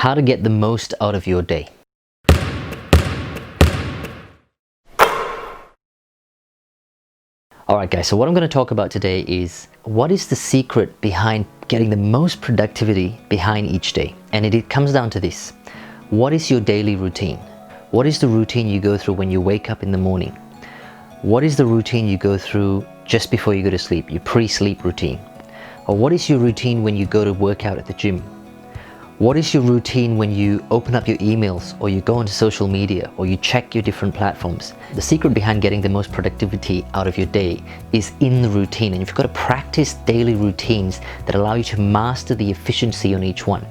How to get the most out of your day. Alright guys, so what I'm going to talk about today is what is the secret behind getting the most productivity behind each day. And it comes down to this. What is your daily routine? What is the routine you go through when you wake up in the morning? What is the routine you go through just before you go to sleep, your pre-sleep routine? Or what is your routine when you go to work out at the gym? What is your routine when you open up your emails, or you go onto social media, or you check your different platforms? The secret behind getting the most productivity out of your day is in the routine, and you've got to practice daily routines that allow you to master the efficiency on each one.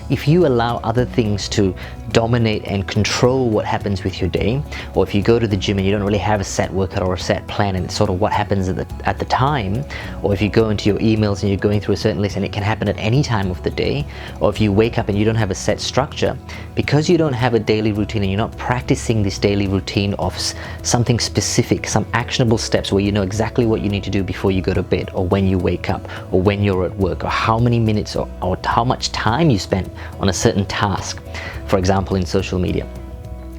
If you allow other things to dominate and control what happens with your day, or if you go to the gym and you don't really have a set workout or a set plan and it's sort of what happens at the time, or if you go into your emails and you're going through a certain list and it can happen at any time of the day, or if you wake up and you don't have a set structure, because you don't have a daily routine and you're not practicing this daily routine of something specific, some actionable steps where you know exactly what you need to do before you go to bed, or when you wake up, or when you're at work, or how many minutes or how much time you spend on a certain task, for example in social media.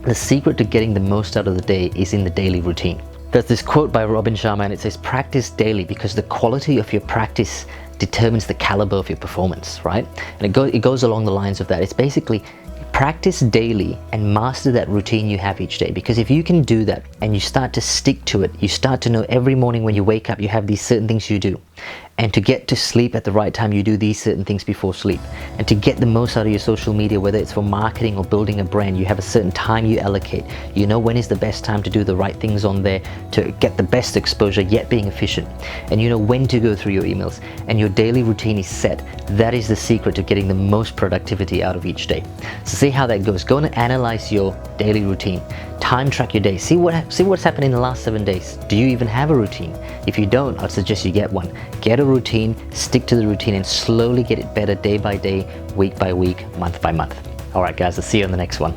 The secret to getting the most out of the day is in the daily routine. There's this quote by Robin Sharma and it says, practice daily because the quality of your practice determines the caliber of your performance, right? And it goes along the lines of that. It's basically practice daily and master that routine you have each day, because if you can do that and you start to stick to it, you start to know every morning when you wake up you have these certain things you do, and to get to sleep at the right time you do these certain things before sleep, and to get the most out of your social media, whether it's for marketing or building a brand, you have a certain time you allocate. You know when is the best time to do the right things on there to get the best exposure yet being efficient, and you know when to go through your emails, and your daily routine is set. That is the secret to getting the most productivity out of each day. So see how that goes. Go and analyze your daily routine. Time track your day. See what's happened in the last 7 days. Do you even have a routine? If you don't, I'd suggest you get one. Get a routine, stick to the routine, and slowly get it better day by day, week by week, month by month. Alright guys, I'll see you on the next one.